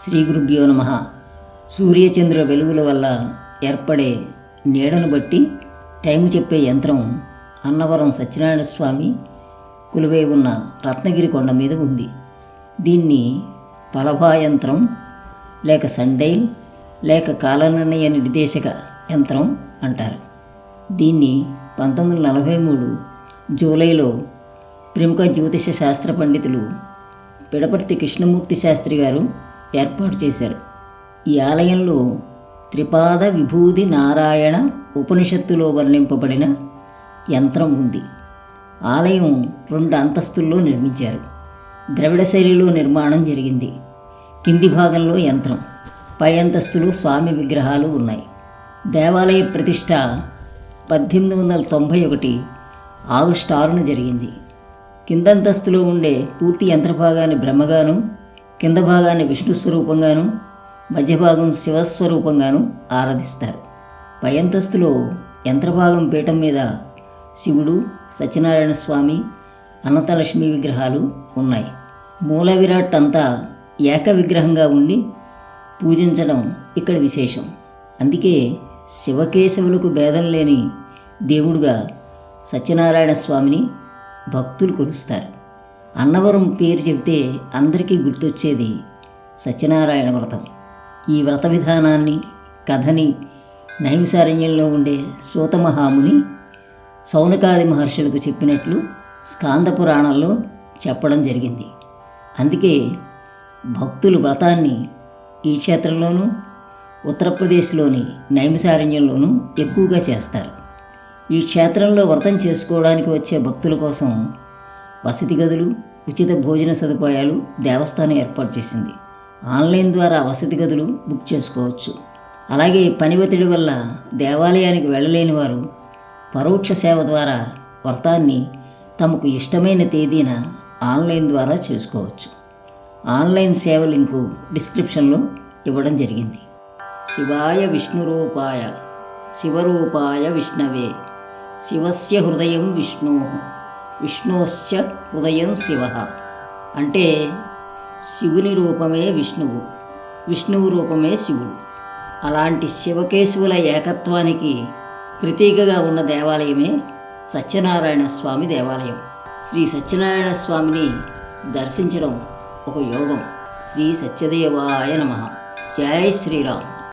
శ్రీ గురుభ్యో నమః. సూర్యచంద్ర వెలుగుల వల్ల ఏర్పడే నీడను బట్టి టైము చెప్పే యంత్రం అన్నవరం సత్యనారాయణ స్వామి కొలువై ఉన్న రత్నగిరి కొండ మీద ఉంది. దీన్ని పలభా యంత్రం లేక సండైల్ లేక కాలనిర్ణయ నిర్దేశక యంత్రం అంటారు. దీన్ని 1943 జూలైలో ప్రముఖ జ్యోతిష శాస్త్ర పండితులు పిడపర్తి కృష్ణమూర్తి శాస్త్రి గారు ఏర్పాటు చేశారు. ఈ ఆలయంలో త్రిపాద విభూది నారాయణ ఉపనిషత్తులో వర్ణింపబడిన యంత్రం ఉంది. ఆలయం 2 అంతస్తుల్లో నిర్మించారు. ద్రవిడ శైలిలో నిర్మాణం జరిగింది. కింది భాగంలో యంత్రం, పై అంతస్తులో స్వామి విగ్రహాలు ఉన్నాయి. దేవాలయ ప్రతిష్ట 1891 ఆగస్టు 6న జరిగింది. కిందంతస్తులో ఉండే పూర్తి యంత్రభాగాన్ని బ్రహ్మగాను, కింద భాగాన్ని విష్ణు స్వరూపంగాను, మధ్య భాగం శివస్వరూపంగాను ఆరాధిస్తారు. పై అంతస్తులో యంత్రభాగం పీఠం మీద శివుడు, సత్యనారాయణ స్వామి, అనంతలక్ష్మి విగ్రహాలు ఉన్నాయి. మూల విరాట్ అంతా ఏక విగ్రహంగా ఉండి పూజించడం ఇక్కడ విశేషం. అందుకే శివకేశవులకు భేదం లేని దేవుడుగా సత్యనారాయణ స్వామిని భక్తులు కొలుస్తారు. అన్నవరం పేరు చెబితే అందరికీ గుర్తొచ్చేది సత్యనారాయణ వ్రతం. ఈ వ్రత విధానాన్ని, కథని నైమిషారణ్యంలో ఉండే సూత మహాముని శౌనకాది మహర్షులకు చెప్పినట్లు స్కాంద పురాణంలో చెప్పడం జరిగింది. అందుకే భక్తులు వ్రతాన్ని ఈ క్షేత్రంలోనూ, ఉత్తరప్రదేశ్లోని నైమిషారణ్యంలోనూ ఎక్కువగా చేస్తారు. ఈ క్షేత్రంలో వ్రతం చేసుకోవడానికి వచ్చే భక్తుల కోసం వసతి గదులు, ఉచిత భోజన సదుపాయాలు దేవస్థానం ఏర్పాటు చేసింది. ఆన్లైన్ ద్వారా వసతి గదులు బుక్ చేసుకోవచ్చు. అలాగే పని ఒత్తిడి వల్ల దేవాలయానికి వెళ్ళలేని వారు పరోక్ష సేవ ద్వారా వ్రతాన్ని తమకు ఇష్టమైన తేదీన ఆన్లైన్ ద్వారా చేసుకోవచ్చు. ఆన్లైన్ సేవ లింకు డిస్క్రిప్షన్లో ఇవ్వడం జరిగింది. శివాయ విష్ణురూపాయ శివరూపాయ విష్ణవే శివస్య హృదయం విష్ణు విష్ణోశ్చ హృదయం శివ. అంటే శివుని రూపమే విష్ణువు, విష్ణువు రూపమే శివుడు. అలాంటి శివకేశవుల ఏకత్వానికి ప్రతీకగా ఉన్న దేవాలయమే సత్యనారాయణ స్వామి దేవాలయం. శ్రీ సత్యనారాయణ స్వామిని దర్శించడం ఒక యోగం. శ్రీ సత్యదేవాయ నమః. జై శ్రీరామ్.